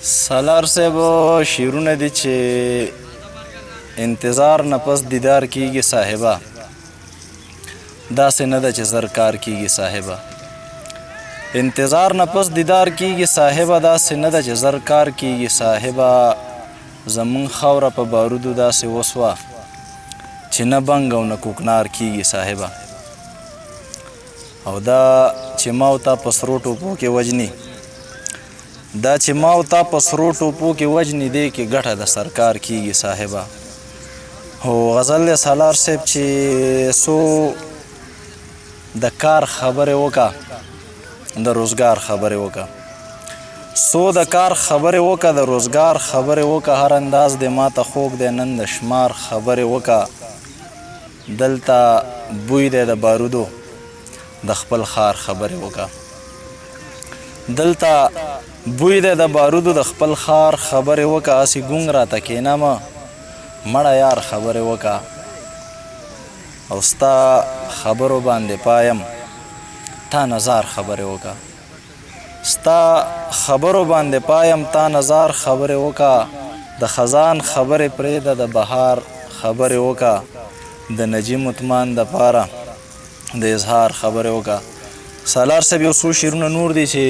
سالار صاحب شیرونه دي چې انتظار نه پس دیدار کیږي صاحبه داسې نه ده چې زر کار کیږي صاحبه انتظار نه پس دیدار کیږي صاحبه داسې نه ده چې زر کار کیږي صاحبه زمون خاوره په بارودو داسې وسوه چې نه بنګ او نه کوکنار کیږي صاحبه او دا چې ما او تا په سرو ټوپو کې وجني دا چې ما او تا په سرو ټوپو کې وجني دی کې ګټه د سرکار کیږي صاحبه هو غزل سالار صاحب چې سو د کار خبرې وکړه د روزګار خبرې وکړه سو د کار خبرې وکړه د روزګار خبرې وکړه هر انداز دی ما ته خوږ دی نن د شمار خبرې وکړه دلته بوی دی د بارودو د خپل خار خبرې وکړه دلته بوی دی د بارودو د خپل خار خبرې وکړه هسې ګونګ راته کښېنمه مړه یار خبرې وکړه او ستا خبرو باندې پایم تا نظار خبرې وکړه ستا خبرو باندې پایم تا نظار خبرې وکړه د خزان خبرې پرېږده د بهار خبرې وکړه د نجیم عثمان دپاره د اظهار خبرې وکړه سالار صاحب یو څو شعرونه نور دي چې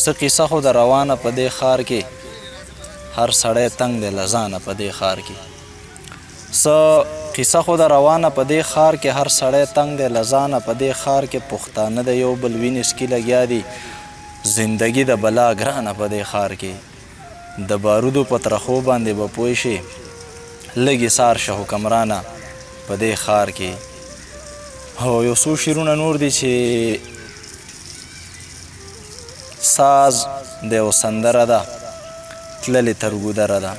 څه قصه خو د روانه په دې ښار کې هر سړی تنګ دی له ځانه په دې ښار کې څه قصه خو د روانه په دې ښار کې هر سړی تنګ دی له ځانه په دې ښار کې پښتانه د یو بل وینې سکي لګیا دي زندګي د بلا ګرانه په دې ښار کې د بارودو په ترخو باندې به پوه شي لږې سار شه حکمرانه په دې ښار کې هو یو څو شعرونه نور دي چې ساز دی او سندره ده تللې تر ګودره ده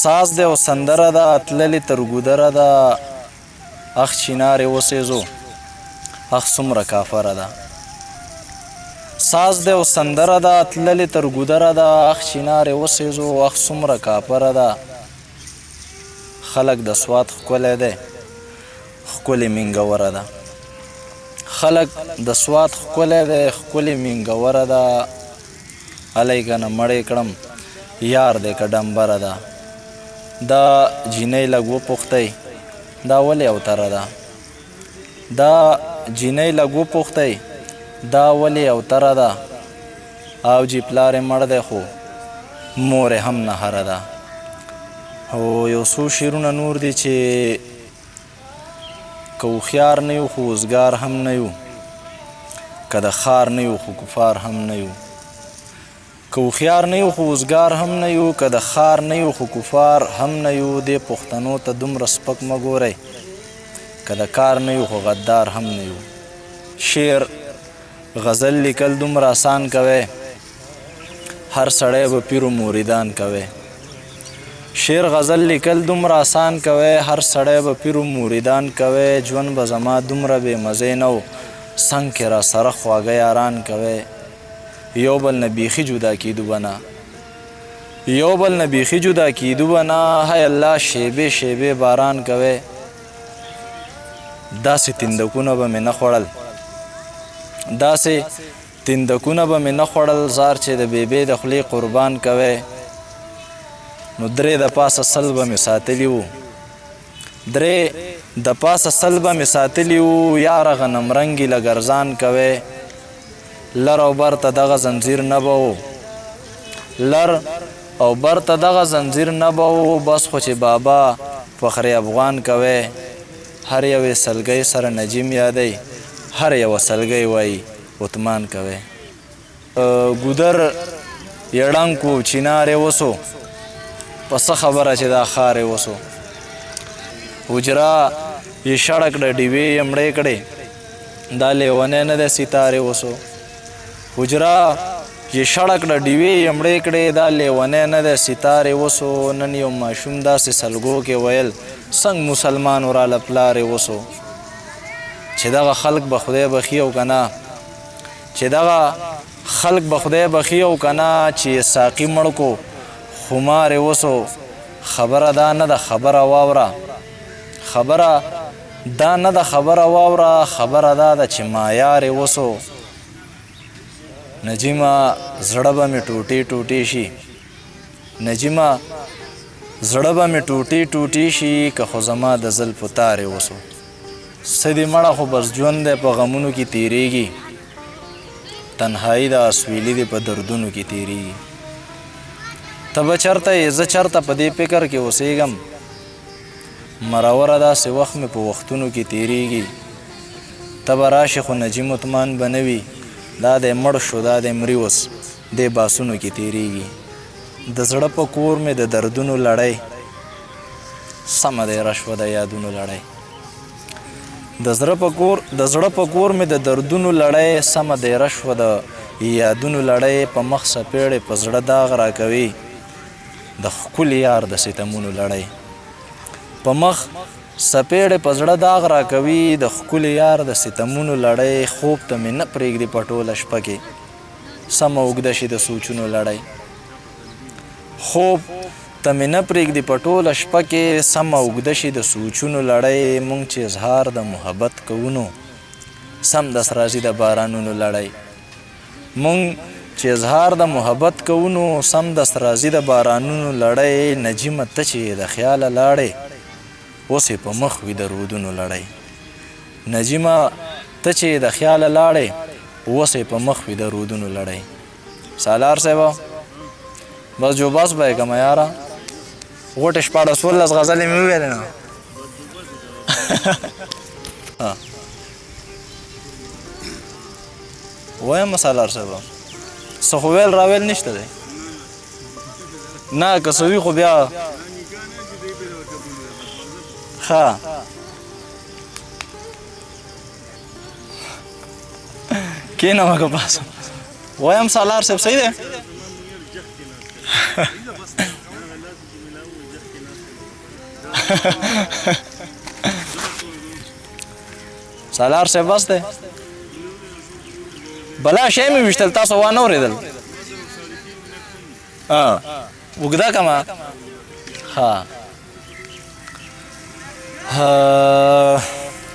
ساز دی او سندره ده تللې تر ګودره ده اخ چینارې وسېزو اخ څومره کافره ده ساز دی او سندره ده تللې تر ګودره ده اخ چینارې وسېزو اخ څومره کافره ده خلک د سوات ښکلی دی ښکلې مینګوره ده خلک د سوات ښکلی دی ښکلې مینګوره ده هلی که نه مړې کړم یار دی که ډمبره ده دا جینۍ لږ وپوښتی دا ولې اوتره ده دا جینۍ لږ وپوښتی دا ولې اوتره ده او جی پلار یې مړ دی خو مور یې هم نه هره ده او یو څو شعرونه نور دي چې که هوښیار نه یو خو اوزګار هم نه یو که د ښار نه یو خو کفار هم نه یو که هوښیار نه یو خو اوزګار هم نه یو که د ښار نه یو خو کفار هم نه یو دې پښتنو ته دومره سپک مه ګورئ که د کار نه یو خو غدار هم نه یو شعر غزل لیکل دومره آسان کوئ هر سړی به پیر و موریدان کوئ شعر غزل لیکل دومره آسان کوئ هر سړی به پیر و موریدان کوئ ژوند به زما دومره بې مزې نه و څنګ کې را سره خواږه یاران کوئ یو بل نه بیخي جدا کیدو بنا یو بل نه بیخي جدا کیدو بنا های الله شیبې شیبې باران کوئ داسې تندکونه به مې نه خوړل داسې تندکونه به مې نه خوړل زار چې د بیبې د خولې قربان کوئ نو درې د پاسه سل به مې ساتلي وو درې د پاسه سل به مې ساتلي وو یاره غنم رنګي له ګرځان کوئ لر او بر ته دغه زنځیر نه به و لر او بر ته دغه زنځیر نه به و بس خو چې بابا فخر افغان کوئ هر یوې سلګۍ سره نجیم یادی هر یوه سلګۍ وایي عثمان کوئ ګودر یې ړنګ کو چینار یې وسو په څه خبره چې دا ښار یې وسو حجره یې شړه کړه ډیوې یې مړې کړې دا لیونی نه دی ستار یې وسو حجره یې شړه کړه ډیوې یې مړې کړې دا لیونی نه دی ستار یې وسو نن یو ماشوم داسې سلګو کې ویل څنګه مسلمان وراله پلار یې وسو چې دغه خلق به خدای بخي او که نه چې دغه خلق به خدای بخي او که نه چې ساقي مړ کو خمار وسو خبره دا نه ده خبره واوره خبره دا نه ده خبره واوره خبره دا ده چې مایار وسو نجیمه زړه به مې ټوټې ټوټې شي نجیمه زړه به مې ټوټې ټوټې شي که خو زما د زلفو تارې وسو څه دې مړه خو بس ژوند دی په غمونو کې تیریږي تنهایي د اسویلي دې په دردونو کې تیریږي ته به چېرته یې زه چېرته په دې فکر کې اوسېږم مرور داسې وخت مې په وختونو کې تیریږي ته به راشې خو نجیم عثمان به نه وي دا دی مړ شو دا دی مري اوس دې باسونو کې تیریږي د زړه په کور مې د دردونو لړۍ سمه دی رشوه د یادونو لړۍ د زړه په کور مې د دردونو لړۍ سمه دی رشوه د یادونو لړۍ په مخ سپېړې په زړه داغ راکوي د ښکلي یار د ستمونو لړۍ په مخ سپېړې په زړه داغ راکوي د ښکلي یار د ستمونو لړۍ خوب ته مې نه پرېږدي په ټوله شپه کې سمه اوږده شي د سوچونو لړۍ خوب ته مې نه پرېږدي په ټوله شپه کې سمه اوږده شي د سوچونو لړۍ مونږ چې اظهار د محبت کوو سمدست راځي د بارانونو لړۍ مونږ چې اظهار د محبت کوو سمدست راځي د بارانونو لړۍ نجیمه ته چې د خیاله لاړې اوس یې په مخ وي د رودونو لړۍ نجیمه ته چې د خیاله لاړې اوس یې په مخ وي د رودونو لړۍ سالار صاحبه بس جو بس به یې کمه یاره غوټې شپاړس ولس غزلې مې وویلې نه وایم سالار صاحبه څه خو ویل راویل نشته دی نه که څه وي خو بیا ښه کښېنم که پاسم وایم سالار صاحب صحیح دی سالار صاحب بس دی بلا شی مې ویشتل تاسو وانه اورېدل اوږده کمه ها